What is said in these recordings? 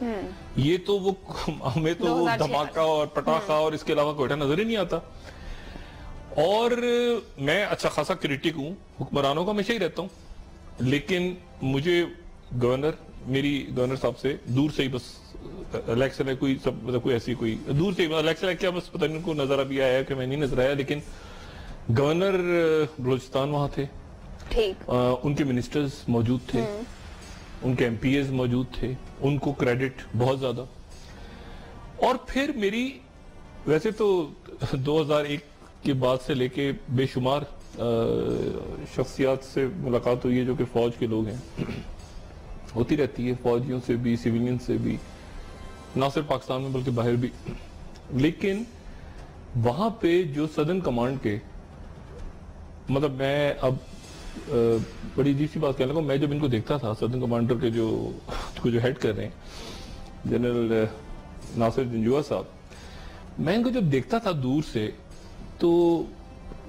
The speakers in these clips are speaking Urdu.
یہ تو وہ ہمیں تو وہ دھماکہ اور پٹاخہ اور اس کے علاوہ کوئٹہ نظر ہی نہیں آتا. اور میں اچھا خاصا کریٹک ہوں حکمرانوں کا، ہمیشہ ہی رہتا ہوں، لیکن مجھے میری گورنر صاحب سے دور سے ہی بس الیکشن ہے کوئی ایسی کوئی دور سے ہی الیکشن ہے کیا، بس پتہ نہیں ان کو نظر ابھی آیا کہ میں نہیں نظر آیا، لیکن گورنر بلوچستان وہاں تھے، ان کے منسٹرز موجود تھے، ان کے ایم پی ایز موجود تھے، ان کو کریڈٹ بہت زیادہ. اور پھر میری ویسے تو 2001 کے بعد سے لے کے بے شمار شخصیات سے ملاقات ہوئی ہے جو کہ فوج کے لوگ ہیں، ہوتی رہتی ہے، فوجیوں سے بھی، سیویلین سے بھی، نہ صرف پاکستان میں بلکہ باہر بھی. لیکن وہاں پہ جو سدرن کمانڈ کے مطلب میں اب بڑی عجیب سی بات کہنے لگا، میں جب ان کو دیکھتا تھا سدرن کمانڈر کے جو ہیڈ کر رہے ہیں جنرل ناصر جنجوعہ صاحب، میں ان کو جب دیکھتا تھا دور سے تو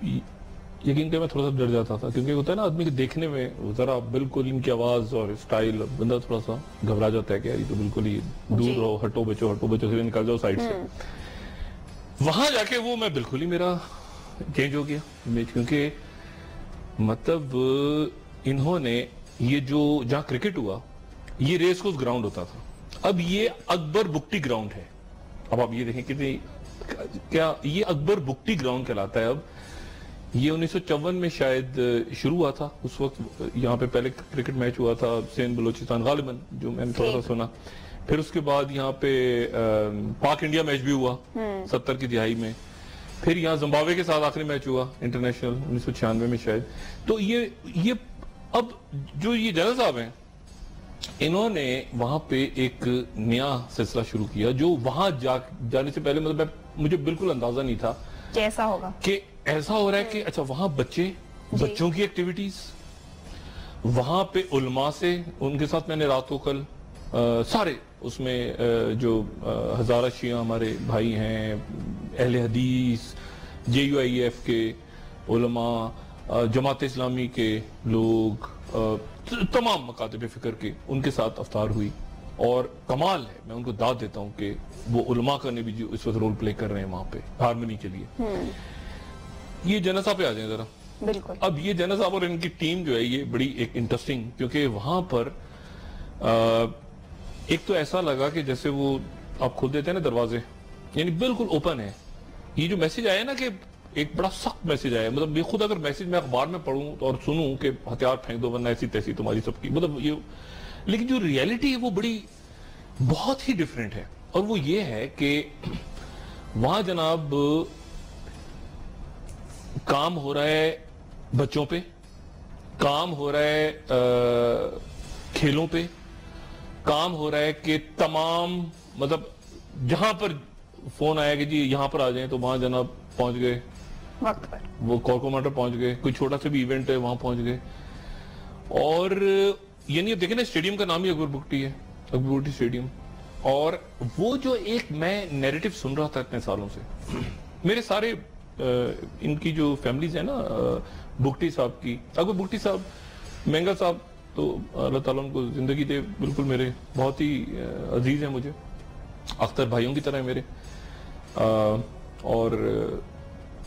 یقین کہ میں تھوڑا سا ڈر جاتا تھا، کیونکہ ہوتا ہے نا آدمی کے دیکھنے میں ذرا بالکل ان کی آواز اور اسٹائل بندہ تھوڑا سا گھبرا جاتا ہے کہ یار یہ تو بالکل ہی دور رہو، ہٹو بچو سے نکل جاؤ سائڈ سے. وہاں جا کے وہ میں بالکل ہی میرا چینج ہو گیا امیج، کیونکہ مطلب انہوں نے یہ جو جہاں کرکٹ ہوا یہ ریس کورس گراؤنڈ ہوتا تھا، اب یہ اکبر بکٹی گراؤنڈ ہے. اب آپ یہ دیکھیں کتنی کیا یہ اکبر بکٹی گراؤنڈ کہلاتا ہے. اب یہ 1954 میں شاید شروع ہوا تھا، اس وقت یہاں پہ پہلے کرکٹ میچ ہوا تھا سندھ بلوچستان غالباً، جو میں نے تھوڑا سا سنا. پھر اس کے بعد یہاں پہ پاک انڈیا میچ بھی ہوا 70 کی دہائی میں. پھر یہاں زمبابوے کے ساتھ آخری میچ ہوا انٹرنیشنل 1996 میں شاید. تو یہ اب جو یہ جنرل صاحب ہیں انہوں نے وہاں پہ ایک نیا سلسلہ شروع کیا جو وہاں جانے سے پہلے مطلب مجھے بالکل اندازہ نہیں تھا کیسا ہوگا، کہ ایسا ہو رہا ہے کہ اچھا وہاں بچوں کی ایکٹیویٹیز، وہاں پہ علماء سے ان کے ساتھ میں نے رات کو کل سارے اس میں جو ہزارہ شیعہ ہمارے بھائی ہیں، اہل حدیث، JUIF کے علماء، جماعت اسلامی کے لوگ، تمام مکاتب فکر کے ان کے ساتھ افطار ہوئی. اور کمال ہے، میں ان کو داد دیتا ہوں کہ وہ علماء کا نے بھی جو اس وقت رول پلے کر رہے ہیں وہاں پہ ہارمنی کے لیے. یہ جنرل صاحب پہ آ جائیں ذرا. بالکل. اب یہ جنرل صاحب اور ان کی ٹیم جو ہے یہ بڑی ایک انٹرسٹنگ، کیونکہ وہاں پر ایک تو ایسا لگا کہ جیسے وہ آپ کھول دیتے ہیں نا دروازے، یعنی بالکل اوپن ہے. یہ جو میسج آیا نا کہ ایک بڑا سخت میسج آیا، مطلب یہ خود اگر میسج میں اخبار میں پڑھوں اور سنوں کہ ہتھیار پھینک دو ورنہ ایسی تیسی تمہاری سب کی، مطلب یہ، لیکن جو ریئلٹی ہے وہ بڑی بہت ہی ڈیفرنٹ ہے. اور وہ یہ ہے کہ وہاں جناب کام ہو رہا ہے بچوں پہ، کام ہو رہا ہے کھیلوں پہ، کام ہو رہا ہے کہ تمام مطلب جہاں پر فون آیا کہ جی یہاں پر آ جائیں تو وہاں جناب پہنچ گئے وقت پر، وہ کور کمانڈر پہنچ گئے، کوئی چھوٹا سا بھی ایونٹ ہے وہاں پہنچ گئے. اور یعنی دیکھیں نا اسٹیڈیم کا نام ہی اکبر بکٹی ہے، اکبر بکٹی اسٹیڈیم. اور وہ جو ایک میں نیریٹو سن رہا تھا اتنے سالوں سے، میرے سارے ان کی جو فیملیز ہیں نا بکٹی صاحب کی، اکبر بکٹی صاحب، مینگل صاحب تو اللہ تعالیٰ ان کو زندگی دے، بالکل میرے بہت ہی عزیز ہیں مجھے، اختر بھائیوں کی طرح ہیں میرے. اور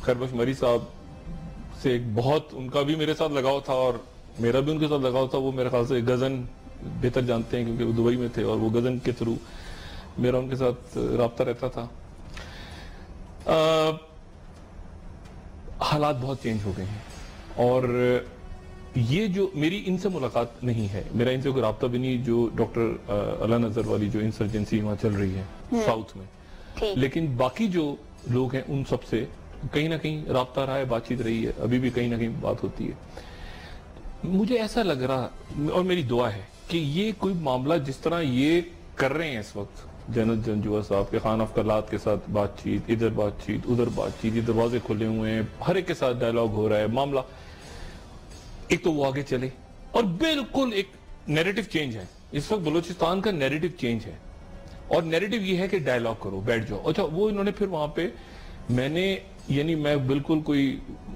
خیربخش مری صاحب سے ایک بہت ان کا بھی میرے ساتھ لگاؤ تھا اور میرا بھی ان کے ساتھ لگاؤ تھا. وہ میرے خیال سے غزن بہتر جانتے ہیں کیونکہ وہ دبئی میں تھے اور وہ غزن کے تھرو میرا ان کے ساتھ رابطہ رہتا تھا. حالات بہت چینج ہو گئے ہیں اور یہ جو میری ان سے ملاقات نہیں ہے، میرا ان سے کوئی رابطہ بھی نہیں، جو ڈاکٹر اللہ نظر والی جو انسرجنسی وہاں چل رہی ہے ساؤتھ میں، لیکن باقی جو لوگ ہیں ان سب سے کہیں نہ کہیں رابطہ رہا ہے، بات چیت رہی ہے، ابھی بھی کہیں نہ کہیں بات ہوتی ہے. مجھے ایسا لگ رہا اور میری دعا ہے کہ یہ کوئی معاملہ جس طرح یہ کر رہے ہیں اس وقت جنرل جنجوعہ صاحب کے خان افکلات کے ساتھ بات چیت، ادھر بات چیت ادھر بات چیت، یہ دروازے کھلے ہوئے ہیں، ہر ایک کے ساتھ ڈائلاگ ہو رہا ہے، معاملہ ایک تو وہ آگے چلے. اور بالکل ایک نیریٹو چینج ہے اس وقت، بلوچستان کا نیریٹو چینج ہے. اور نیریٹو یہ ہے کہ ڈائلاگ کرو، بیٹھ جاؤ. اچھا وہ انہوں نے پھر وہاں پہ میں بالکل کوئی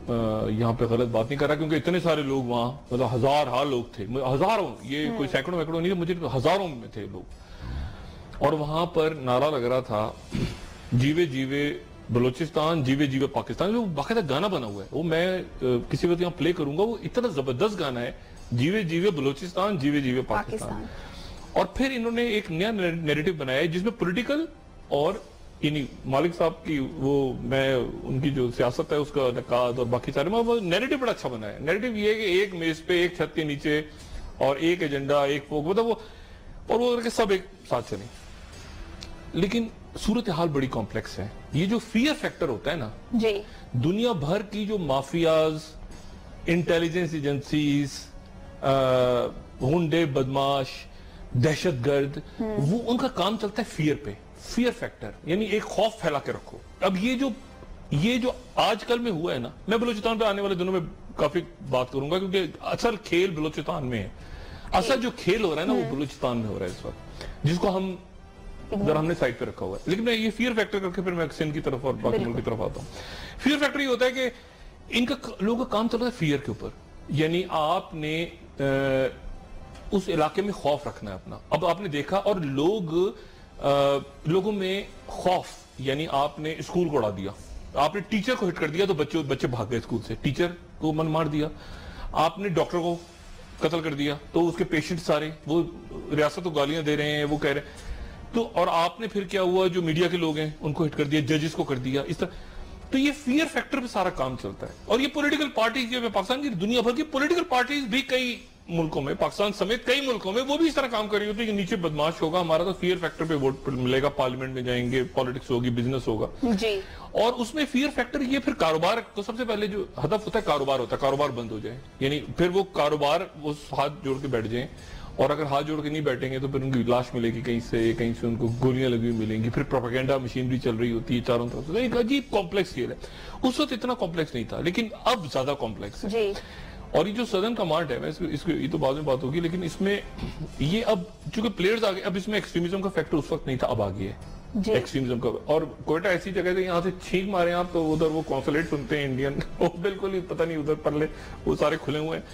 یہاں پہ غلط بات نہیں کر رہا کیونکہ اتنے سارے لوگ وہاں، مطلب ہزار لوگ تھے، ہزاروں، یہ کوئی سینکڑوں وینکڑوں نہیں تھے، مجھے ہزاروں میں تھے لوگ. اور وہاں پر نعرہ لگ رہا تھا جیوے جیوے بلوچستان جیوے جیوے پاکستان. وہ باقاعدہ گانا بنا ہوا ہے, وہ میں کسی وقت یہاں پلے کروں گا, وہ اتنا زبردست گانا ہے, جیوے جیوے بلوچستان جیوے جیوے پاکستان. اور پھر انہوں نے ایک نیا نیریٹو بنایا ہے جس میں پولیٹیکل اور یعنی مالک صاحب کی وہ میں ان کی جو سیاست ہے اس کا نقاد اور باقی سارے وہ نیریٹو بڑا اچھا بنا ہے. نیریٹو یہ ہے کہ ایک میز پہ ایک چھت کے نیچے اور ایک ایجنڈا ایک فوق, مطلب وہ اور وہ کہ سب ایک ساتھ چلیں. لیکن صورتحال بڑی کمپلیکس ہے. یہ جو فیئر فیکٹر ہوتا ہے نا جی, دنیا بھر کی جو مافیاز, انٹیلیجنس ایجنسیز, ہونڈے بدماش, دہشت گرد, وہ ان کا کام چلتا ہے فیئر پہ, فیئر فیکٹر, یعنی ایک خوف پھیلا کے رکھو. اب یہ جو آج کل میں ہوا ہے نا, میں بلوچستان پہ آنے والے دنوں میں کافی بات کروں گا کیونکہ اصل کھیل بلوچستان میں ہے. اصل جو کھیل ہو رہا ہے نا وہ بلوچستان میں ہو رہا ہے اس وقت, جس کو ہم ذرا ہم نے سائٹ پہ رکھا ہوا ہے. لیکن میں یہ فیئر فیکٹر کر کے پھر میں سندھ کی طرف اور باقی ملک کی طرف آتا ہوں. فیئر فیکٹر یہ ہوتا ہے کہ ان کا لوگوں کا کام چل رہا ہے فیئر کے اوپر, یعنی آپ نے اس علاقے میں خوف رکھنا ہے اپنا. اب آپ نے دیکھا اور لوگوں میں خوف, یعنی آپ نے اسکول کو اڑا دیا, آپ نے ٹیچر کو ہٹ کر دیا تو بچے بھاگ گئے اسکول سے, ٹیچر کو من مار دیا. آپ نے ڈاکٹر کو قتل کر دیا تو اس کے پیشنٹ سارے وہ ریاست کو گالیاں دے رہے ہیں, وہ کہہ رہے ہیں تو. اور آپ نے پھر کیا ہوا, جو میڈیا کے لوگ ہیں ان کو ہٹ کر دیا, ججز کو کر دیا, اس طرح. تو یہ فیئر فیکٹر پہ سارا کام چلتا ہے. اور یہ پولیٹیکل پارٹیز جو پاکستان کی دنیا بھر کی پولیٹیکل پارٹیز بھی کئی ملکوں میں, پاکستان سمیت کئی ملکوں میں, وہ بھی اس طرح کام کر رہی ہوتی ہے کہ نیچے بدماش ہوگا ہمارا تو فیئر فیکٹر پہ ووٹ ملے گا, پارلیمنٹ میں جائیں گے, پالیٹکس ہوگی, بزنس ہوگا. جی, اور اس میں فیئر فیکٹر یہ پھر کاروبار تو سب سے پہلے جو ہدف ہوتا ہے کاروبار ہوتا ہے, کاروبار بند ہو جائے, یعنی پھر وہ کاروبار وہ ہاتھ جوڑ کے بیٹھ جائیں. اور اگر ہاتھ جوڑ کے نہیں بیٹھیں گے تو پھر ان کی لاش ملے گی کہیں سے ان کو گولیاں لگی ہوئی ملیں گی. پھر پروپیگنڈا مشینری چل رہی ہوتی ہے چاروں طرف سے. ایک عجیب کمپلیکس کھیل ہے. اس وقت اتنا کمپلیکس نہیں تھا لیکن اب زیادہ کمپلیکس ہے. جی, اور یہ جو سدرن کمانڈ ہے, یہ تو بعد میں بات ہوگی, لیکن اس میں یہ اب چونکہ پلیئرز آگے, اب اس میں ایکسٹریمزم کا فیکٹر اس وقت نہیں تھا, اب آگیا ہے ایکسٹریمزم کا. اور کوئٹہ ایسی جگہ ہے یہاں سے چھینک مارے آپ تو ادھر وہ کونسولیٹ سنتے ہیں انڈین, وہ بالکل ہی پتہ نہیں ادھر پرلے وہ سارے کھلے ہوئے ہیں.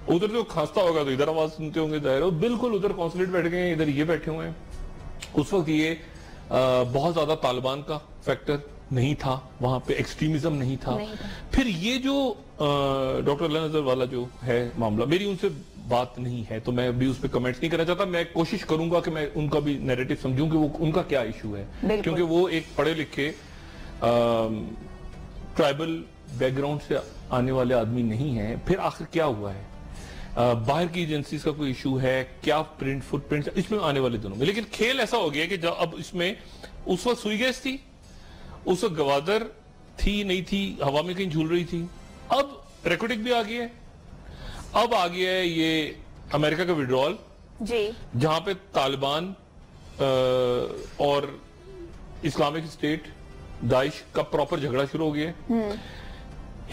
ادھر جو کھانستا ہوگا تو ادھر آواز سنتے ہوں گے ظاہر, بالکل ادھر کونسولیٹ بیٹھ گئے ہیں, ادھر یہ بیٹھے ہوئے ہیں. اس وقت یہ بہت زیادہ طالبان کا فیکٹر نہیں تھا وہاں پہ, ایکسٹریمزم نہیں تھا. پھر یہ جو ڈاکٹر اللہ نظر والا جو ہے معاملہ, میری ان سے بات نہیں ہے تو میں بھی اس پہ کمنٹس نہیں کرنا چاہتا. میں کوشش کروں گا کہ میں ان کا بھی نیریٹو سمجھوں کہ وہ ان کا کیا ایشو ہے, کیونکہ وہ ایک پڑھے لکھے ٹرائبل بیک گراؤنڈ سے آنے والے آدمی نہیں ہیں. پھر آخر کیا ہوا ہے, باہر کی ایجنسیز کا کوئی ایشو ہے کیا, فٹ پرنٹ اس میں آنے والے دنوں میں. لیکن کھیل ایسا ہو گیا کہ جب اب اس میں اس وقت سوئی گیس تھی, اس وقت گوادر تھی نہیں تھی, ہوا میں کہیں جھول رہی تھی. اب ریکوٹک بھی آ گیا ہے, اب آ گیا ہے یہ امریکہ کا وڈرال, جی, جہاں پہ طالبان اور اسلامک اسٹیٹ داعش کا پراپر جھگڑا شروع ہو گیا ہے.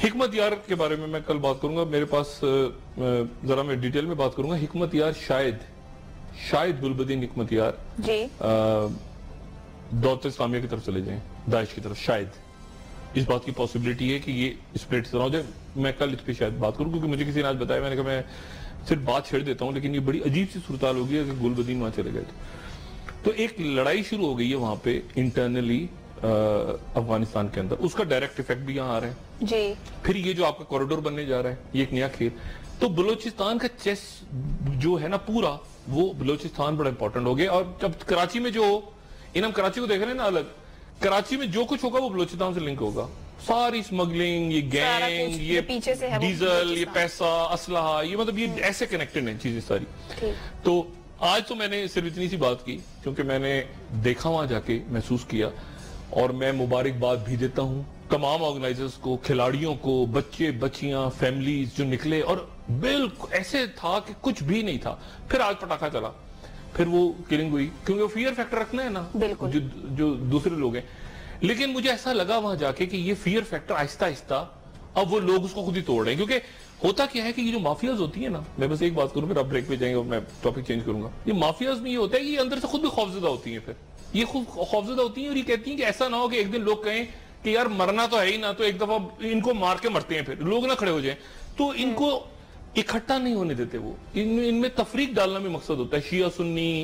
حکمت یار کے بارے میں کل بات کروں گا, میرے پاس ذرا میں ڈیٹیل میں بات کروں گا. حکمت یار شاید گلبدین حکمت یار جی, دولت اسلامیہ کی طرف چلے جائیں, داعش کی طرف. شاید اس بات کی پاسبلٹی ہے کہ یہ اسپلٹ سے نہ ہو جائے. میں کل اس پہ شاید بات کروں کیونکہ مجھے کسی نے آج بتایا, میں نے کہا میں صرف بات چھیڑ دیتا ہوں, لیکن یہ بڑی عجیب سی صورتحال ہوگی کہ گلبدین وہاں چلے گئے تو ایک لڑائی شروع ہو گئی ہے وہاں پہ انٹرنلی افغانستان کے اندر. اس کا ڈائریکٹ ایفیکٹ بھی یہاں آ رہا ہے. جی, پھر یہ جو آپ کا کوریڈور بننے جا رہا ہے, یہ ایک نیا کھیل. تو بلوچستان کا چیس جو ہے نا پورا, وہ بلوچستان بڑا امپورٹنٹ ہو گیا. اور جب کراچی میں جو ہم کراچی کو دیکھ رہے ہیں نا الگ, کراچی میں جو کچھ ہوگا وہ بلوچستان سے لنک ہوگا. ساری اسمگلنگ, یہ گینگ, یہ ڈیزل, یہ پیسہ, اسلحہ, یہ مطلب یہ ایسے کنیکٹڈ ہیں چیزیں ساری. تو آج تو میں نے صرف اتنی سی بات کی کیونکہ میں نے دیکھا وہاں جا کے, محسوس کیا, اور میں مبارکباد بھی دیتا ہوں تمام آرگنائزرز کو, کھلاڑیوں کو, بچے بچیاں, فیملیز جو نکلے. اور بالکل ایسے تھا کہ کچھ بھی نہیں تھا. پھر آج پٹاخہ چلا, پھر وہ کلنگ ہوئی کیونکہ وہ فیئر فیکٹر رکھنا ہے نا جو دوسرے لوگ ہیں. لیکن مجھے ایسا لگا وہاں جا کے کہ یہ فیئر فیکٹر آہستہ آہستہ اب وہ لوگ اس کو خود ہی توڑ رہے ہیں. کیونکہ ہوتا کیا ہے کہ یہ جو مافیاز ہوتی ہیں نا, میں بس ایک بات کروں پھر آپ بریک پہ جائیں گے اور میں ٹاپک چینج کروں گا. یہ مافیاز میں یہ ہوتا ہے کہ یہ اندر سے خود بھی خوفزدہ ہوتی ہیں. پھر یہ خود خوفزدہ ہوتی ہیں اور یہ کہتی ہیں کہ ایسا نہ ہو کہ ایک دن لوگ کہیں کہ یار مرنا تو ہے ہی نہ, تو ایک دفعہ ان کو مار کے مرتے ہیں, پھر لوگ نہ کھڑے ہو جائیں. تو ان کو اکٹھا نہیں ہونے دیتے, وہ ان میں تفریق ڈالنا بھی مقصد ہوتا ہے. شیعہ سنی,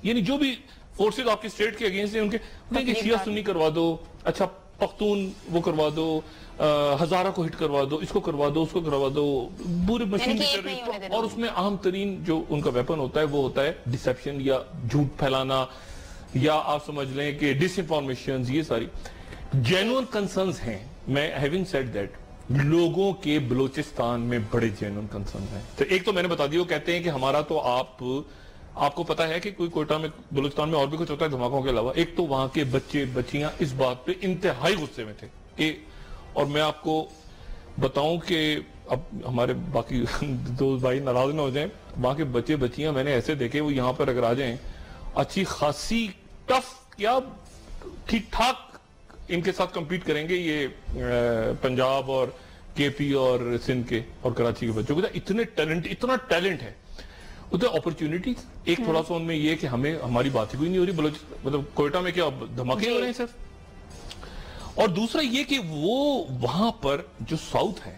یعنی جو بھی فورسز آپ کے اسٹیٹ کے اگینسٹ ہیں ان کے شیعہ سنی کروا دو, اچھا پختون وہ کروا دو, ہزارہ کو ہٹ کروا دو, اس کو کروا دو, اس کو کروا دو, پورے مشین اور اس میں اہم ترین جو ان کا ویپن ہوتا ہے وہ ہوتا ہے ڈسیپشن یا جھوٹ پھیلانا, یا آپ سمجھ لیں کہ ڈس انفارمیشن. یہ ساری جینوئن کنسرنز ہیں. میں ہیونگ سیڈ دیٹ لوگوں کے بلوچستان میں بڑے جینوئن کنسرنز ہیں. تو ایک تو میں نے بتا دیا, وہ کہتے ہیں کہ ہمارا تو آپ کو پتا ہے کہ کوئی کوئٹہ میں بلوچستان میں اور بھی کچھ ہوتا ہے دھماکوں کے علاوہ. ایک تو وہاں کے بچے بچیاں اس بات پہ انتہائی غصے میں تھے کہ, اور میں آپ کو بتاؤں کہ اب ہمارے باقی دو بھائی ناراض نہ ہو جائیں, وہاں کے بچے بچیاں میں نے ایسے دیکھے وہ یہاں پر اگر آ جائیں اچھی خاصی ٹف کیا ٹھیک ٹھاک ان کے ساتھ کمپیٹ کریں گے یہ پنجاب اور کے پی اور سندھ کے اور کراچی کے بچوں کو. اتنا ٹیلنٹ ہے, ادھر اپرچونٹیز. ایک تھوڑا سا ان میں یہ کہ ہماری بات ہی کوئی نہیں ہو رہی مطلب کوئٹہ میں کیا دھماکے ہو رہے ہیں صرف. اور دوسرا یہ کہ وہ وہاں پر جو ساؤتھ ہے,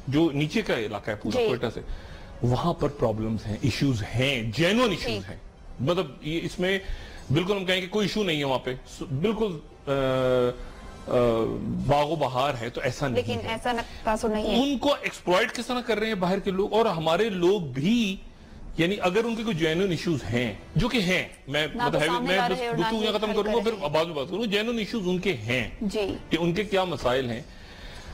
جو نیچے کا علاقہ ہے پورا کوئٹہ سے, وہاں پر پرابلمز ہیں, ایشوز ہیں, جینوئن ایشوز ہیں. مطلب یہ اس میں بالکل ہم کہیں کہ کوئی ایشو نہیں ہے وہاں پہ, بالکل باغ و بہار ہے, تو ایسا نہیں ہے. لیکن ایسا تاثر نہیں ہے. ان کو ایکسپلائٹ کس طرح کر رہے ہیں باہر کے لوگ, اور ہمارے لوگ بھی. یعنی اگر ان کے کوئی جینوئن ایشوز ہیں, جو کہ ہیں, میں گفتگو یہاں ختم کروں گا پھر بعد میں بات کروں, جینوئن ایشوز ان کے ہیں کہ ان کے کیا مسائل ہیں,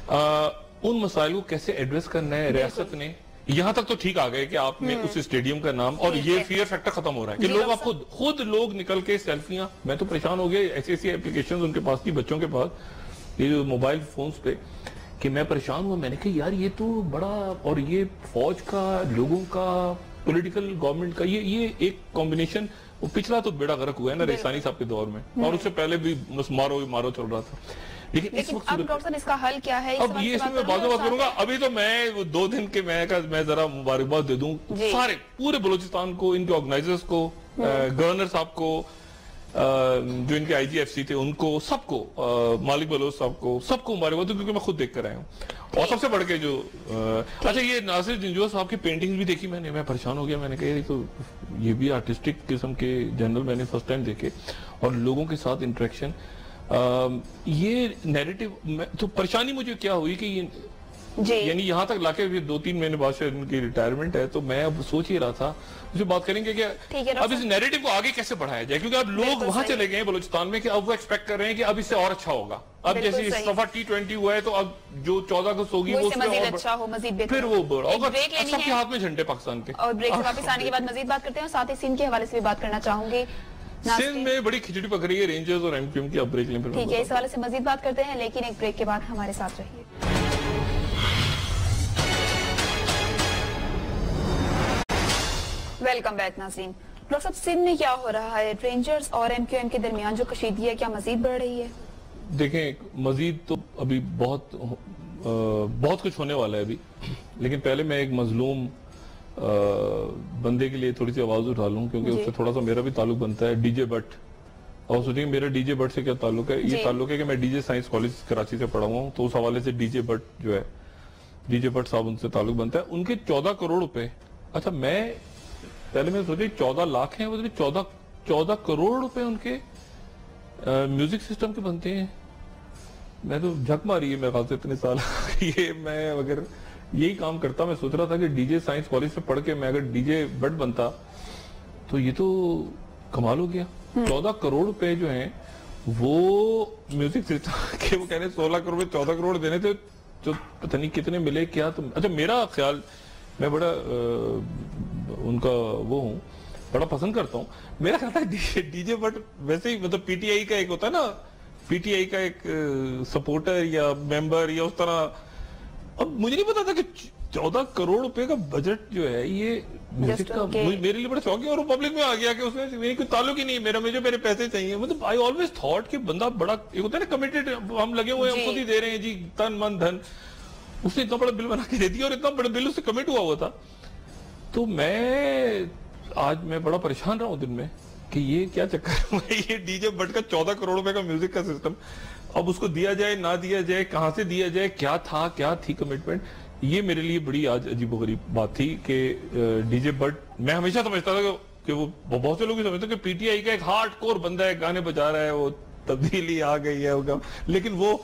ان مسائل کو کیسے ایڈریس کرنا ہے ریاست نے. یہاں تک تو ٹھیک آ گئے کہ آپ نے اس اسٹیڈیم کا نام, اور یہ فیئر فیکٹر ختم ہو رہا ہے کہ لوگ آپ خود لوگ نکل کے سیلفیاں. میں تو پریشان ہو گیا, ایسی اپلیکیشنز ان کے پاس تھی بچوں کے پاس, یہ جو موبائل فونز پہ, کہ میں پریشان ہوا. میں نے کہا یار یہ تو بڑا, اور یہ فوج کا, لوگوں کا, پولیٹیکل گورنمنٹ کا, یہ ایک کمبینیشن. وہ پچھلا تو بیڑا غرق ہوا ہے نا ریسانی صاحب کے دور میں, اور اس سے پہلے بھی مارو چل رہا تھا. لیکن اب ڈاکٹر صاحب اس کا حل کیا ہے؟ اب یہ اس میں بات کروں گا. ابھی تو میں 2 دن کے میں ذرا مبارکباد دے دوں سارے پورے بلوچستان کو, ان کے آرگنائزرز کو, گورنر صاحب کو, جو ان کے آئی جی ایف سی تھے ان کو, سب کو, مالک بلوچ صاحب کو, سب کو مبارکباد دوں, کیونکہ میں خود دیکھ کر آیا ہوں. اور سب سے بڑھ کے جو اچھا یہ ناصر جنجوع صاحب کی پینٹنگز بھی دیکھی میں پریشان ہو گیا. میں نے کہا تو یہ بھی آرٹسٹک قسم کے جنرل میں نے فرسٹ ٹائم دیکھے, اور لوگوں کے ساتھ انٹریکشن. یہ نیریٹو تو پریشانی مجھے کیا ہوئی کہ یعنی یہاں تک لاکے 2-3 مہینے بعد شاید ان کی ریٹائرمنٹ ہے, تو میں اب سوچ ہی رہا تھا مجھے بات کریں گے کہ اب اس نیریٹو کو آگے کیسے بڑھایا جائے, کیونکہ اب لوگ وہاں چلے گئے ہیں بلوچستان میں کہ اب وہ ایکسپیکٹ کر رہے ہیں کہ اب اس سے اور اچھا ہوگا. اب جیسے اس دفعہ T20 ہوا ہے تو اب جو 14 اگست ہوگی وہ پھر وہ ہوگا, سب کے ہاتھ میں جھنڈے پاکستان کے. اور بریک سے واپس آنے کے بعد مزید بات کرتے ہیں, اور ساتھ ہی سندھ کے حوالے سے بھی بات کرنا چاہوں گی. سندھ میں بڑی کھچڑی پک رہی ہے رینجرز اور ایم کیو ایم کی. اب بریک لیں, ٹھیک ہے, اس حوالے سے مزید بات کرتے ہیں, لیکن ایک بریک کے بعد ہمارے ساتھ رہیے. ویلکم بیک ناظرین. ڈاکٹر صاحب سندھ میں کیا ہو رہا ہے؟ رینجرز اور ایم کیو ایم کے درمیان جو کشیدگی ہے کیا مزید بڑھ رہی ہے؟ دیکھیں مزید تو ابھی بہت کچھ ہونے والا ہے ابھی, لیکن پہلے میں ایک مظلوم بندے کے لیے تھوڑی سی آواز اٹھا لوں, کیونکہ اس سے تھوڑا سا میرا بھی تعلق بنتا ہے. ڈی جے بٹ, اور سوچیں میرا ڈی جے بٹ سے کیا تعلق ہے. یہ تعلق ہے کہ میں D J science college Karachi سے پڑھا ہوا ہوں, تو اس حوالے سے ڈی جے بٹ جو ہے, ڈی جے بٹ صاحب ان سے تعلق بنتا ہے. ان کے 14 کروڑ روپے, اچھا پہلے میں سوچیں 14 لاکھ ہیں, 14 کروڑ روپے ان کے میوزک سسٹم کے بنتے ہیں. میں تو جھک ماری ہے میرے خیال سے اتنے سال. یہ میں اگر یہی کام کرتا, میں سوچ رہا تھا کہ ڈی جے سائنس کالج سے پڑھ کے میں اگر ڈی جے بٹ بنتا تو یہ تو کمال ہو گیا. 14 کروڑ روپے جو ہیں وہ میوزک سسٹم کے, وہ کہنے 16 کروڑ میں 14 کروڑ دینے تھے, تو پتہ نہیں کتنے ملے کیا. تو اچھا میرا خیال, میں بڑا ان کا وہ ہوں, بڑا پسند کرتا ہوں. میرا خیال تھا ڈی جے بٹ ویسے ہی مطلب پی ٹی آئی کا ایک ہوتا ہے نا, پی ٹی آئی کا ایک سپورٹر یا ممبر یا اس طرح. اب مجھے نہیں پتا تھا کہ 14 کروڑ روپے کا بجٹ جو ہے یہ میوزک کا میرے لیے بڑا شوق ہے, اور پبلک میں آ گیا کہ اس میں میری کوئی تعلق ہی نہیں, مجھے میرے پیسے چاہیے. مطلب آئی آلویز تھاٹ کہ بندہ بڑا ایک ہوتا ہے نا کمیٹڈ, ہم لگے ہوئے ہیں, ہم خود ہی دے رہے ہیں جی تن من دھن. اس نے اتنا بڑا بل بنا کے دے دیا, اور اتنا بڑا بل اس سے کمٹ ہوا تھا. تو آج میں بڑا پریشان رہا ہوں دن میں کہ یہ کیا چکر ہے, یہ ڈی جے بٹ کا 14 کروڑ روپے کا میوزک کا سسٹم, اب اس کو دیا جائے نہ دیا جائے, کہاں سے دیا جائے, کیا تھی کمٹمنٹ. یہ میرے لیے بڑی آج عجیب و غریب بات تھی کہ ڈی جے بٹ, میں ہمیشہ سمجھتا تھا کہ کہ وہ بہت سے لوگ سمجھتے ہیں کہ پی ٹی آئی کا ایک ہارڈ کور بندہ ہے, گانے بجا رہا ہے, وہ تبدیلی آ گئی ہے, لیکن وہ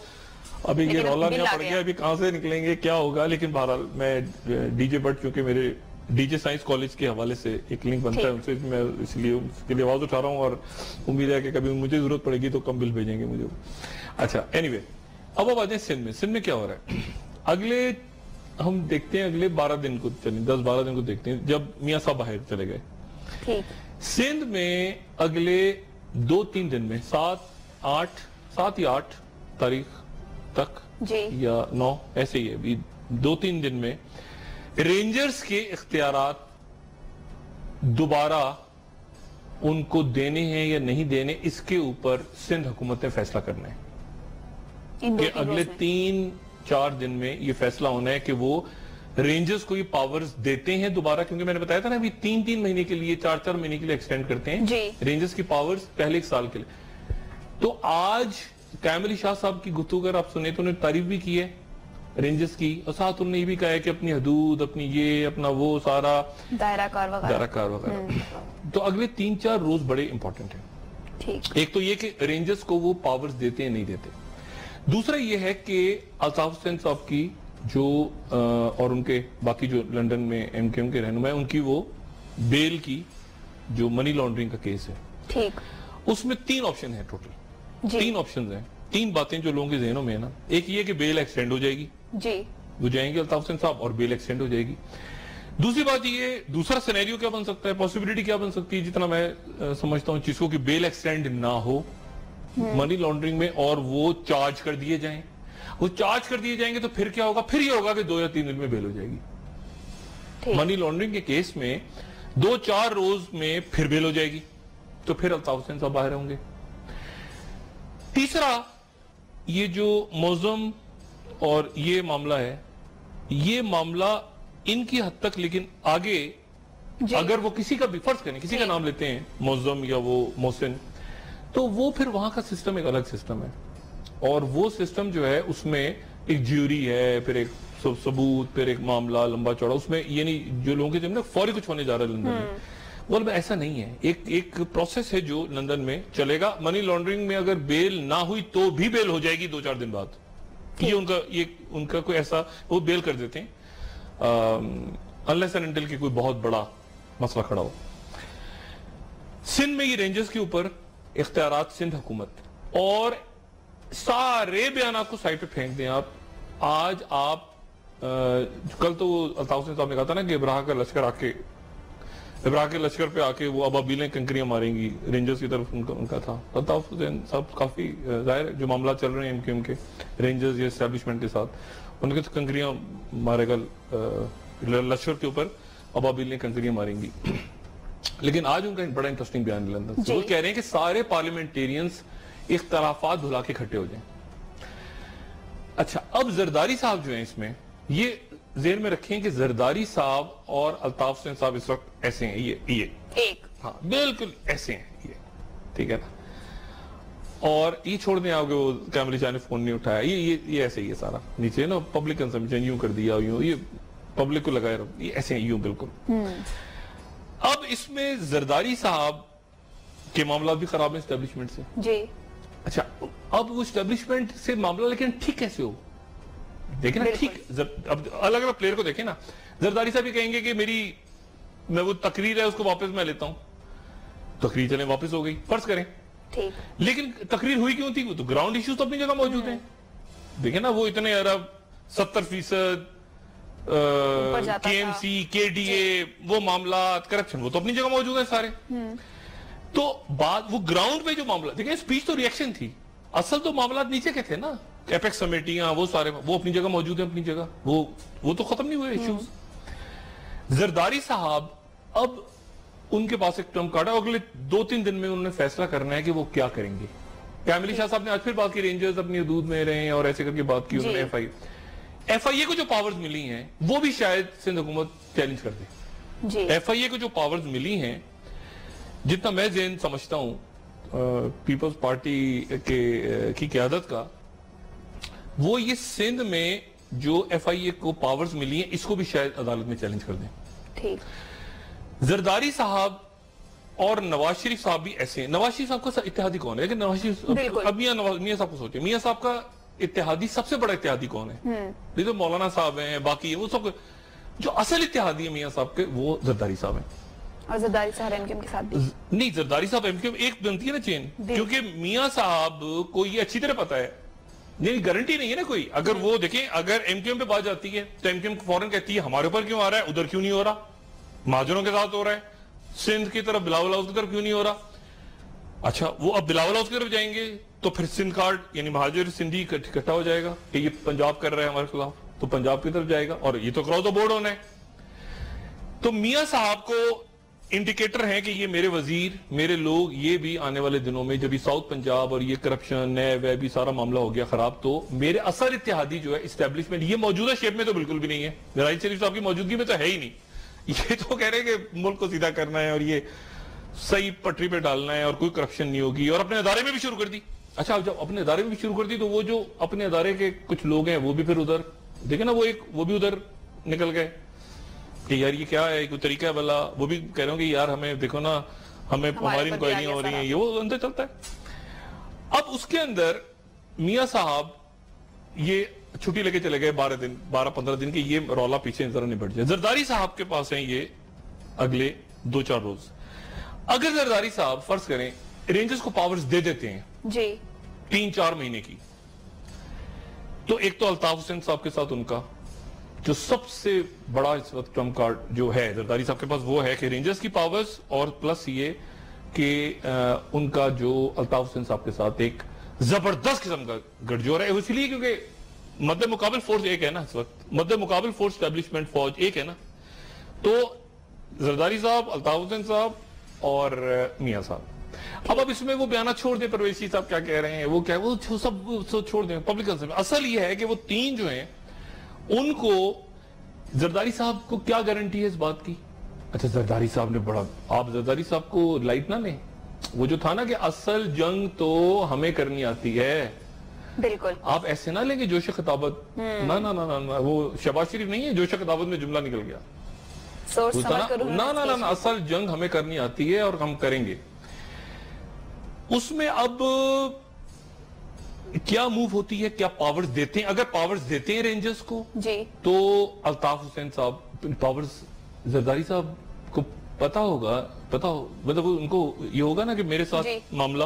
ابھی یہ رولا نہیں پڑ گیا, ابھی کہاں سے نکلیں گے, کیا ہوگا. لیکن بہرحال میں ڈی جے بٹ چونکہ میرے ڈی جے سائنس کالج کے حوالے سے ایک لنک بنتا ہے ان سے, میں اس لیے اس کے لیے آواز اٹھا رہا ہوں, اور امید ہے کہ کبھی مجھے ضرورت پڑے گی تو کم بل بھیجیں گے مجھے. اچھا اینی وے, اب آتے ہیں سندھ میں کیا ہو رہا ہے. اگلے ہم دیکھتے ہیں اگلے 12 دن کو, چلیں 10-12 دن کو دیکھتے ہیں, جب میاں صاحب باہر چلے گئے سندھ میں اگلے 2-3 دن میں 7 یا 8 تاریخ تک یا 9 ایسے ہی ہے, 2-3 دن میں رینجرز کے اختیارات دوبارہ ان کو دینے ہیں یا نہیں دینے, اس کے اوپر سندھ حکومت نے فیصلہ کرنا ہے کہ اگلے 3-4 دن میں یہ فیصلہ ہونا ہے کہ وہ رینجرز کو یہ پاورز دیتے ہیں دوبارہ, کیونکہ میں نے بتایا تھا نا ابھی 3 مہینے کے لیے 4 مہینے کے لیے ایکسٹینڈ کرتے ہیں رینجرز کی پاورز پہلے 1 سال کے لیے. تو آج قائم علی شاہ صاحب کی گفتگو اگر آپ سنیں تو انہوں نے تعریف بھی کی ہے رینجرز کی, اور ساتھ انہوں نے یہ بھی کہا ہے کہ اپنی حدود, اپنی یہ اپنا وہ سارا دائرہ کار وغیرہ. تو اگلے 3-4 روز بڑے امپورٹنٹ ہیں. ایک تو یہ کہ رینجرز کو وہ پاورز دیتے ہیں نہیں دیتے. دوسرا یہ ہے کہ الطاف حسین صاحب کی جو اور ان کے باقی جو لنڈن میں ایم کیو ایم کے رہنما ہیں, ان کی وہ بیل کی جو منی لانڈرنگ کا کیس ہے, اس میں 3 آپشن ہیں ٹوٹل. 3 آپشنز ہیں, 3 باتیں جو لوگوں کے ذہنوں میں ہیں نا. ایک یہ کہ بیل ایکسٹینڈ ہو جائے گی, وہ جائیں گے الطاف حسین صاحب اور بیل ایکسٹینڈ ہو جائے گی. دوسری بات یہ, دوسرا سینیریو کیا بن سکتا ہے, پاسبلٹی کیا بن سکتی ہے, جتنا میں سمجھتا ہوں چیز کو, کہ بیل ایکسٹینڈ نہ ہو منی لانڈرنگ میں اور وہ چارج کر دیے جائیں. وہ چارج کر دیے جائیں گے تو پھر کیا ہوگا, پھر یہ ہوگا کہ 2 یا 3 دن میں بیل ہو جائے گی. منی لانڈرنگ کے کیس میں 2-4 روز میں پھر بیل ہو جائے گی, تو پھر الطاف حسین صاحب باہر ہوں گے. تیسرا یہ جو موزم اور یہ معاملہ ہے, یہ معاملہ ان کی حد تک, لیکن آگے اگر وہ کسی کا بھی فرض کریں, کسی کا نام لیتے ہیں موزم یا وہ محسن, تو وہ پھر وہاں کا سسٹم ایک الگ سسٹم ہے, اور وہ سسٹم جو ہے اس میں ایک جیوری ہے, پھر ایک ثبوت, پھر ایک معاملہ لمبا چوڑا, اس میں یعنی جو لوگوں کے ذمہ فوری کچھ ہونے جا رہا ہے لندن میں, وہ ایسا نہیں ہے. ایک پروسیس ہے جو لندن میں چلے گا. منی لانڈرنگ میں اگر بیل نہ ہوئی تو بھی بیل ہو جائے گی 2-4 دن بعد. یہ ان کا کوئی ایسا, وہ بیل کر دیتے ہیں unless and until کہ کوئی بہت بڑا مسئلہ کھڑا ہو. سندھ میں یہ رینجرز کے اوپر اختیارات سندھ حکومت, اور سارے بیانات کو سائٹ پہ پھینک دیں آپ. آج آپ کل تو الطاف حسین صاحب نے کہا تھا نا کہ ابراہ کے لشکر پہ آ کے وہ ابابیلیں کنکریاں ماریں گی, رینجرز کی طرف ان کا تھا. الطاف حسین صاحب کافی ظاہر جو معاملات چل رہے ہیں ان کے رینجرز یا اسٹیبلشمنٹ کے ساتھ, ان کے کنکریاں مارے گا لشکر کے اوپر, ابابیلیں کنکریاں ماریں گی. لیکن آج ان کا بڑا انٹرسٹنگ بیان ہے لندن سے. وہ کہہ رہے ہیں کہ سارے پارلیمنٹیرینز اختلافات بھلا کے کھٹے ہو جائیں. اچھا, اب زرداری صاحب جو ہیں اس میں, یہ ذہن میں رکھیں کہ زرداری صاحب اور الطاف حسین صاحب اس وقت ایسے ہیں, یہ ہاں بالکل ایسے ہیں یہ, ٹھیک ہے نا. اور یہ چھوڑ دیں آپ, وہ قائم علی شاہ نے فون نہیں اٹھایا, یہ ایسے ہی ہے سارا نیچے نا, پبلک کنزمپشن یوں کر دیا, یوں یہ پبلک کو لگائے رہو, یہ ایسے ہیں یوں بالکل. اب اس میں زرداری صاحب کے معاملات بھی خراب ہیں اسٹیبلشمنٹ سے. جی اچھا, اب وہ اسٹیبلشمنٹ سے معاملہ لیکن ٹھیک کیسے ہو, دیکھیں نا ٹھیک, اب الگ الگ پلیئر کو دیکھیں نا. زرداری صاحب یہ کہیں گے کہ میں وہ تقریر ہے اس کو واپس میں لیتا ہوں, تقریر چلیں واپس ہو گئی فرض کریں, لیکن تقریر ہوئی کیوں تھی, وہ تو گراؤنڈ ایشوز تو اپنی جگہ موجود ہیں. دیکھیں نا وہ اتنے ارب 70% کے ایم سی, کے ڈی اے, وہ معاملات, کرپشن, وہ تو اپنی جگہ موجود ہیں سارے. تو بات وہ گراؤنڈ پہ جو معاملہ, دیکھیں سپیچ تو ریئیکشن تھی, اصل تو معاملات نیچے کے تھے نا, ایپیکس کمیٹیاں, وہ سارے وہ اپنی جگہ موجود ہیں, اپنی جگہ وہ تو ختم نہیں ہوئے ایشوز. زرداری صاحب اب ان کے پاس ایک ٹرم کارڈ ہے, اگلے 2-3 دن میں انہوں نے فیصلہ کرنا ہے کہ وہ کیا کریں گے. قائم علی شاہ صاحب نے آج پھر بات کی, رینجرز اپنی حدود میں رہے ہیں اور ایسے کر کے بات کی انہوں نے. ایف آئی اے کو جو پاورز ملی ہیں وہ بھی شاید سندھ حکومت چیلنج کر دے. ایف آئی اے کو جو پاورز ملی ہیں, جتنا میں ذہن سمجھتا ہوں پیپلز پارٹی کی قیادت کا, وہ یہ سندھ میں جو ایف آئی اے کو پاورز ملی ہیں اس کو بھی شاید عدالت میں چیلنج کر دیں. زرداری صاحب اور نواز شریف صاحب بھی ایسے ہیں. نواز شریف صاحب کا اتحادی کون ہے؟ لیکن نواز شریف اب میاں صاحب کو سوچیں, میاں صاحب کا اتحادی سب سے بڑا اتحادی کون ہے؟ یہ تو مولانا صاحب ہیں, باقی وہ سب. جو اصل اتحادی ہے میاں صاحب کے وہ زرداری صاحب ہیں. اور زرداری صاحب ایم کیو ایم کے ساتھ بھی نہیں, زرداری صاحب ایم کیو ایم ایک بنتی ہے نا چین, کیونکہ میاں صاحب کو یہ اچھی طرح پتا ہے, نہیں گارنٹی نہیں ہے نا کوئی. اگر وہ دیکھیں, اگر ایم کیو ایم پہ بات جاتی ہے تو ایم کیو ایم فوراً کہتی ہے ہمارے اوپر کیوں آ رہا ہے, ادھر کیوں نہیں ہو رہا, مہاجروں کے ساتھ ہو رہا ہے, سندھ کی طرف بلاول ہاؤس کی طرف کیوں نہیں ہو رہا. اچھا, وہ اب بلاول ہاؤس کی طرف جائیں گے تو پھر سندھ کارڈ یعنی مہاجر سندھی اکٹھا ہو جائے گا کہ یہ پنجاب کر رہے ہیں ہمارے خلاف, تو پنجاب کی طرف جائے گا, اور یہ تو کراس دا بورڈ ہونا ہے. تو میاں صاحب کو انڈیکیٹر ہیں کہ یہ میرے وزیر, میرے لوگ, یہ بھی آنے والے دنوں میں جب یہ ساؤتھ پنجاب اور یہ کرپشن ہے بھی سارا معاملہ ہو گیا خراب, تو میرے اصل اتحادی جو ہے اسٹیبلشمنٹ, یہ موجودہ شیپ میں تو بالکل بھی نہیں ہے, راحیل شریف صاحب کی موجودگی میں تو ہے ہی نہیں. یہ تو کہہ رہے ہیں کہ ملک کو سیدھا کرنا ہے اور یہ صحیح پٹری پہ ڈالنا ہے اور کوئی کرپشن نہیں ہوگی, اور اپنے ادارے میں بھی شروع کر دی. اچھا, جب اپنے ادارے میں بھی شروع کر دی تو وہ جو اپنے ادارے کے کچھ لوگ ہیں وہ بھی پھر ادھر دیکھیں نا, وہ بھی ادھر نکل گئے کہ یار یہ کیا ہے, کوئی طریقہ ہے بلا. وہ بھی کہہ رہے ہوں کہ یار ہمیں دیکھو نا, ہمیں ہماری انکوائریاں ہو رہی ہیں, یہ وہ اندر چلتا ہے. اب اس کے اندر میاں صاحب یہ چھٹی لے کے چلے گئے 12-15 دن کی, یہ رولا پیچھے ذرا نبٹ جائے. زرداری صاحب کے پاس ہیں یہ اگلے 2-4 روز. اگر زرداری صاحب فرض کریں رینجرز کو پاورز دے دیتے ہیں جی 3-4 مہینے کی, تو ایک تو الطاف حسین صاحب کے ساتھ ان کا جو سب سے بڑا اس وقت ٹرمپ کارڈ جو ہے زرداری صاحب کے پاس وہ ہے کہ رینجرز کی پاورز, اور پلس یہ کہ ان کا جو الطاف حسین صاحب کے ساتھ ایک زبردست قسم کا گٹھ جوڑ ہے, اس لیے کیونکہ مد مقابل فورس ایک ہے نا اس وقت, مد مقابل فورس اسٹیبلشمنٹ فوج ایک ہے نا. تو زرداری صاحب, الطاف حسین صاحب اور میاں صاحب. اب اس میں وہ بیانات چھوڑ دیں, پرویز صاحب کیا کہہ رہے ہیں, وہ کیا وہ سب چھوڑ دیں پبلک میں. اصل یہ ہے کہ وہ تین جو ہیں ان کو زرداری صاحب کو کیا گارنٹی ہے اس بات کی. اچھا, زرداری صاحب نے بڑا, آپ زرداری صاحب کو لائٹ نہ لیں, وہ جو تھا نا کہ اصل جنگ تو ہمیں کرنی آتی ہے, بالکل آپ ایسے نہ لیں گے جوش خطابت, نہ وہ شہباز شریف نہیں ہے جوش خطابت میں جملہ نکل گیا, نہ اصل جنگ ہمیں کرنی آتی ہے اور ہم کریں گے. اس میں اب کیا موو ہوتی ہے, کیا پاورز دیتے ہیں. اگر پاورز دیتے ہیں رینجرز کو جی تو الطاف حسین صاحب پاورز زرداری صاحب کو پتا ہوگا, مطلب ان کو یہ ہوگا نا کہ میرے ساتھ معاملہ,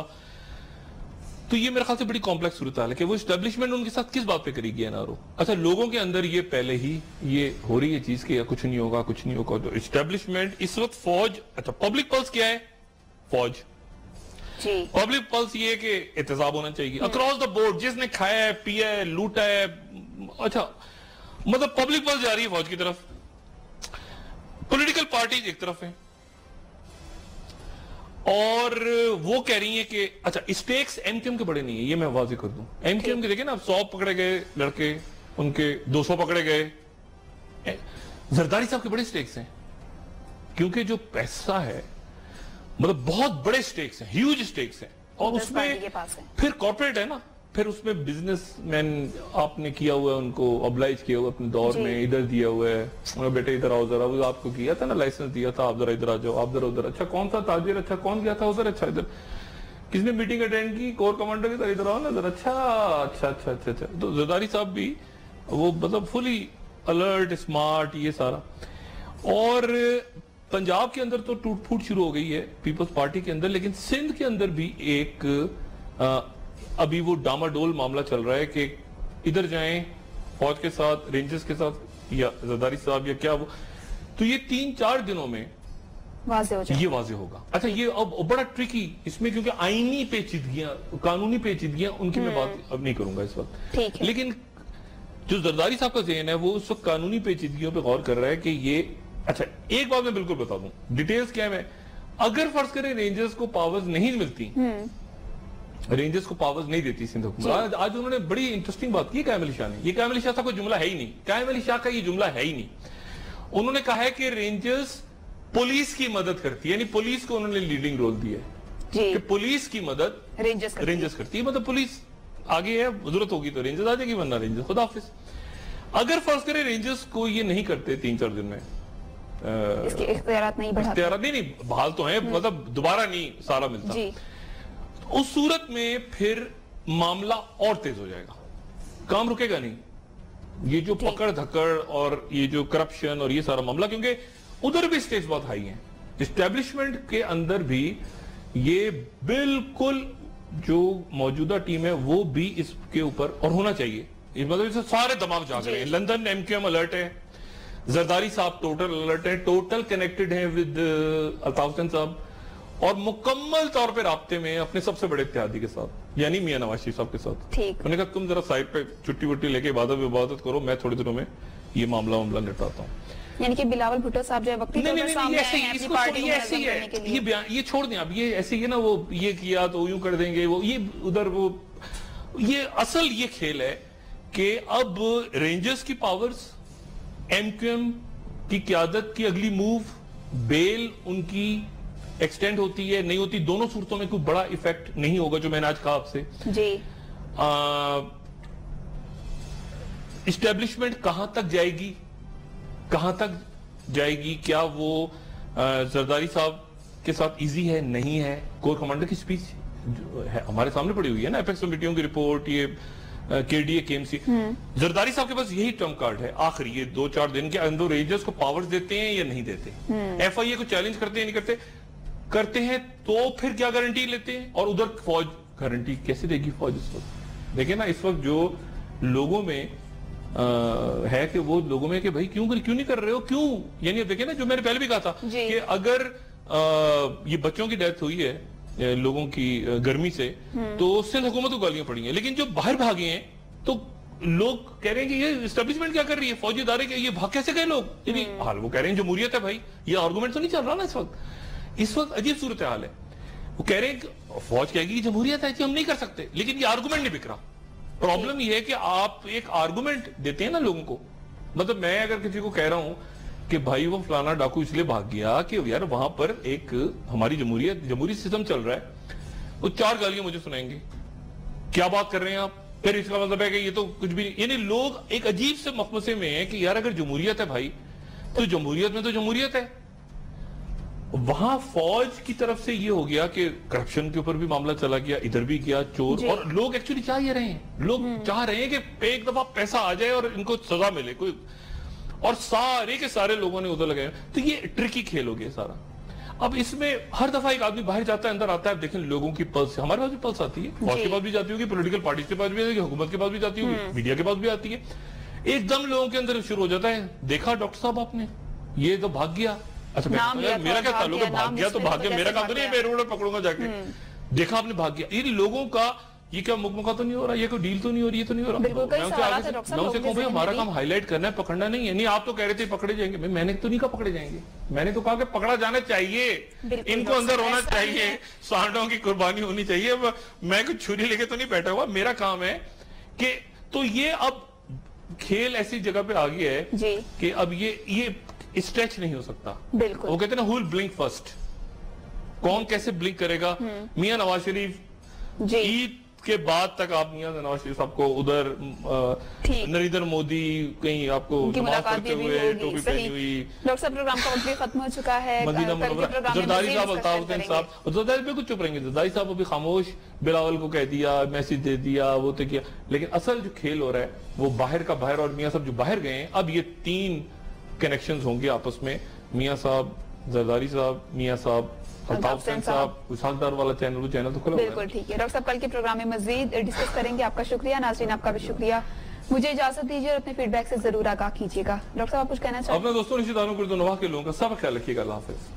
تو یہ میرے خیال سے بڑی کمپلیکس صورتحال ہے کہ وہ اسٹیبلشمنٹ ان کے ساتھ کس بات پہ کرے گی NRO. اچھا, لوگوں کے اندر یہ پہلے ہی یہ ہو رہی ہے چیز کہ کچھ نہیں ہوگا, کچھ نہیں ہوگا. تو اسٹیبلشمنٹ اس وقت فوج, اچھا پبلک پلس کیا ہے, فوج پبلک پلس یہ کہ احتساب ہونا چاہیے اکراس دا بورڈ, جس نے کھایا ہے, پیا ہے, لوٹا ہے. اچھا, مطلب پبلک پلس جا رہی ہے فوج کی طرف, پولیٹیکل پارٹیز ایک طرف ہیں, اور وہ کہہ رہی ہیں کہ اچھا اسٹیکس ایم کیو ایم کے بڑے نہیں ہیں, یہ میں واضح کر دوں. ایم کیو ایم کے دیکھیں نا, 100 پکڑے گئے لڑکے, ان کے 200 پکڑے گئے. زرداری صاحب کے بڑے اسٹیکس ہیں, کیونکہ جو پیسہ ہے مطلب بہت بڑے سٹیکس ہیں, ہیوج سٹیکس ہیں, اور اس میں پھر کارپوریٹ ہے نا, پھر اس میں بزنس مین آپ نے کیا ہوا ہے, ان کو oblige کیا ہوا اپنے دور میں, ادھر دیا ہوا ہے, بیٹے ادھر آؤ ذرا, وہ آپ کو کیا تھا نا لائسنس دیا تھا, آپ ذرا ادھر آ جاؤ, آپ ذرا ادھر, اچھا کون سا تاجر, اچھا کون گیا تھا ادھر, اچھا ادھر کس نے میٹنگ اٹینڈ کی, کور کمانڈر کی طرح, ادھر آؤ نا ادھر, اچھا. تو زرداری صاحب بھی وہ مطلب فلی الرٹ, اسمارٹ, یہ سارا. اور پنجاب کے اندر تو ٹوٹ پھوٹ شروع ہو گئی ہے پیپلز پارٹی کے اندر, لیکن سندھ کے اندر بھی ایک ابھی وہ ڈاماڈول معاملہ چل رہا ہے کہ ادھر جائیں فوج کے ساتھ, رینجرز کے ساتھ, یا زرداری صاحب یا کیا وہ. تو یہ 3-4 دنوں میں یہ واضح ہوگا. اچھا, یہ اب بڑا ٹرکی اس میں, کیونکہ آئینی پیچیدگیاں, قانونی پیچیدگیاں, ان کی میں بات اب نہیں کروں گا اس وقت, لیکن جو زرداری صاحب کا ذہن ہے وہ اس وقت قانونی پیچیدگیوں پہ غور کر رہا ہے کہ یہ. اچھا, ایک بات میں بالکل بتا دوں, ڈیٹیلز کیا ہے, اگر فرض کریں رینجرز کو پاورز نہیں ملتی, رینجرز کو پاورز نہیں دیتی سندھ حکومت. آج انہوں نے بڑی انٹرسٹنگ بات کی قائم علی شاہ نے, یہ قائم علی شاہ کا کوئی جملہ ہے ہی نہیں, قائم علی شاہ کا یہ جملہ ہے ہی نہیں. انہوں نے کہا ہے کہ رینجرز پولیس کی مدد کرتی ہے, یعنی پولیس کو انہوں نے لیڈنگ رول دیا ہے کہ پولیس کی مدد رینجرز کرتی ہے. مطلب پولیس آگے ہے, ضرورت ہوگی تو رینجرز آ جائے گی, ورنہ رینجرز خدا حافظ. اگر فرض کریں رینجرز کو یہ نہیں کرتے 3-4 دن میں, اس کے اختیارات نہیں بڑھاتے. اختیارات نہیں بحال تو ہیں, مطلب دوبارہ نہیں سارا ملتا. جی اس صورت میں پھر معاملہ اور تیز ہو جائے گا, کام رکے گا نہیں. یہ جو پکڑ دھکڑ اور یہ جو کرپشن اور یہ سارا معاملہ, کیونکہ ادھر بھی سٹیج بہت ہائی ہیں, اسٹیبلشمنٹ کے اندر بھی یہ بالکل جو موجودہ ٹیم ہے وہ بھی اس کے اوپر اور ہونا چاہیے. مطلب اسے سارے دماغ جاگ رہے ہیں. London M Q M alert ہے, زرداری صاحب ٹوٹل الرٹ ہے, ٹوٹل کنیکٹڈ ہیں ود الطاف حسین صاحب, اور مکمل طور پہ رابطے میں اپنے سب سے بڑے اتحادی کے ساتھ یعنی میاں نواز شریف صاحب کے ساتھ. ٹھیک, انہوں نے کہا تم ذرا سائڈ پہ چھٹی وٹی لے کے عبادت کرو, میں تھوڑی دنوں میں یہ معاملہ نپٹاتا ہوں. یعنی کہ بلاول بھٹو صاحب جو ہے وقتی طور پر سامنے آئے ہیں اپنی پارٹی کو منظم کرنے کے لیے. یہ چھوڑ دیں, اب یہ ایسے ہی نا وہ یہ کیا تو یوں کر دیں گے, وہ یہ ادھر وہ, یہ اصل یہ کھیل ہے کہ اب رینجرز کی پاورز, ایم کیو ایم کی قیادت کی اگلی موو, بیل ان کی ایکسٹینڈ ہوتی ہے نہیں ہوتی, دونوں صورتوں میں کوئی بڑا ایفیکٹ نہیں ہوگا جو میں نے آج کہا آپ سے. جی اسٹیبلشمنٹ کہاں تک جائے گی, کہاں تک جائے گی, کیا وہ زرداری صاحب کے ساتھ ایزی ہے نہیں ہے. کور کمانڈر کی سپیچ ہمارے سامنے پڑی ہوئی ہے نا, ایپیکس کمیٹیوں کی رپورٹ, یہ کے ڈی اے کے ایم سی. زرداری صاحب کے پاس یہی ٹرمپ کارڈ ہے آخری, یہ 2-4 دن کے اندر رینجرز کو پاورز دیتے ہیں یا نہیں دیتے, ایف آئی اے کو چیلنج کرتے ہیں نہیں کرتے ہیں تو پھر کیا گارنٹی لیتے ہیں, اور ادھر فوج گارنٹی کیسے دے گی فوج اس وقت. دیکھیں نا اس وقت جو لوگوں میں ہے کہ وہ لوگوں میں کہ بھائی کیوں نہیں کر رہے ہو, کیوں, یعنی دیکھیں نا جو میں نے پہلے بھی کہا تھا کہ اگر یہ بچوں کی ڈیتھ ہوئی ہے لوگوں کی گرمی سے تو سندھ حکومت کو گالیاں پڑی ہیں, لیکن جو باہر بھاگے ہیں تو لوگ کہہ رہے ہیں کہ یہ اسٹیبلشمنٹ کیا کر رہی ہے, فوجی ادارے کے یہ بھاگ کیسے گئے لوگ, یعنی حال وہ کہہ رہے ہیں جمہوریت ہے بھائی, یہ آرگومنٹ تو نہیں چل رہا نا اس وقت عجیب صورتحال ہے. وہ کہہ رہے ہیں کہ فوج کہے گی جمہوریت ہے ہم نہیں کر سکتے, لیکن یہ آرگومنٹ نہیں بک رہا. پرابلم یہ ہے کہ آپ ایک آرگومنٹ دیتے ہیں نا لوگوں کو, مطلب میں اگر کسی کو کہہ رہا ہوں کہ بھائی وہ فلانا ڈاکو اس لیے بھاگ گیا کہ یار وہاں پر ایک ہماری جمہوری سسٹم چل رہا ہے, وہ 4 گالیاں مجھے سنائیں گے, کیا بات کر رہے ہیں آپ, پھر اس کا مطلب ہے کہ یہ تو کچھ بھی نہیں. یعنی لوگ ایک عجیب سے مخمصے میں ہیں کہ یار اگر جمہوریت ہے بھائی تو جمہوریت میں تو جمہوریت ہے. وہاں فوج کی طرف سے یہ ہو گیا کہ کرپشن کے اوپر بھی معاملہ چلا گیا, ادھر بھی کیا چور, اور لوگ ایکچولی چاہ یہ رہے ہیں, لوگ چاہ رہے ہیں کہ ایک دفعہ پیسہ آ جائے اور ان کو سزا ملے کوئی, اور سارے کے سارے لوگوں نے ادھر لگائے. تو یہ ٹرکی کھیل ہو گیا سارا. اب اس میں ہر دفعہ ایک آدمی باہر جاتا ہے اندر آتا ہے, دیکھیں لوگوں کی پلس, ہمارے پاس بھی پلس آتی ہے, فوج کے پاس بھی جاتی ہوگی, پولیٹیکل پارٹیز کے پاس بھی آتی ہے, حکومت کے پاس بھی جاتی ہوگی, میڈیا کے پاس بھی آتی ہے. ایک دم لوگوں کے اندر شروع ہو جاتا ہے, دیکھا ڈاکٹر صاحب آپ نے یہ تو بھاگ گیا, اچھا میرا کیا تعلق ہے, بھاگ گیا تو بھاگ گیا, میرا کام تو نہیں, میں روڈ پکڑوں گا جا کے, دیکھا آپ نے بھاگ گیا. یہ لوگوں کا یہ کیا مکمکہ تو نہیں ہو رہا, یہ کوئی ڈیل تو نہیں ہو رہی, یہ تو نہیں ہو رہا. میں اسے کہوں بھائی ہمارا کام ہائی لائٹ کرنا ہے, پکڑنا نہیں ہے. نہیں آپ تو کہہ رہے تھے پکڑے جائیں گے, میں نے تو نہیں کہا پکڑے جائیں گے, میں نے تو کہا کہ پکڑا جانا چاہیے, ان کو اندر ہونا چاہیے, سانڈوں کی قربانی ہونی چاہیے. میں کوئی چھری لے کے تو نہیں بیٹھا ہوا, میرا کام ہے کہ تو یہ اب کھیل ایسی جگہ پہ آ گیا ہے کہ اب یہ اسٹریچ نہیں ہو سکتا. بالکل وہ کہتے ہیں نا who will blink first, کون کیسے بلنک کرے گا. میاں نواز شریف عید کے بعد تک آپ میاں نواز شریف صاحب کو ادھر, نریندر مودی کہیں آپ کو نماز پڑھتے ہوئے ٹوپی پہنی ہوئی. ڈاکٹر صاحب پروگرام کا وقت بھی ختم ہو چکا ہے. مدینہ منورہ, زرداری صاحب, الطاف حسین صاحب, زرداری پہ کچھ چپ رہیں گے, زرداری صاحب ابھی خاموش, بلاول کو کہہ دیا, میسج دے دیا, وہ تو کیا, لیکن اصل جو کھیل ہو رہا ہے وہ باہر کا باہر, اور میاں صاحب جو باہر گئے ہیں, اب یہ 3 کنیکشنز ہوں گے آپس میں, میاں صاحب, زرداری صاحب, میاں صاحب, الطاف حسین صاحب. اسحاق والا چینل تو کھلا ہوا ہے. بالکل ٹھیک ہے ڈاکٹر صاحب, کل کے پروگرام میں مزید ڈسکس کریں گے. آپ کا شکریہ. ناظرین آپ کا بھی شکریہ. مجھے اجازت دیجیے اور اپنے فیڈ بیک سے ضرور آگاہ کیجیے گا. ڈاکٹر صاحب آپ کچھ کہنا چاہتے ہیں؟ اپنے دوستوں رشتہ داروں کو نواح کے لوگوں کا سب خیال رکھیے گا. اللہ حافظ.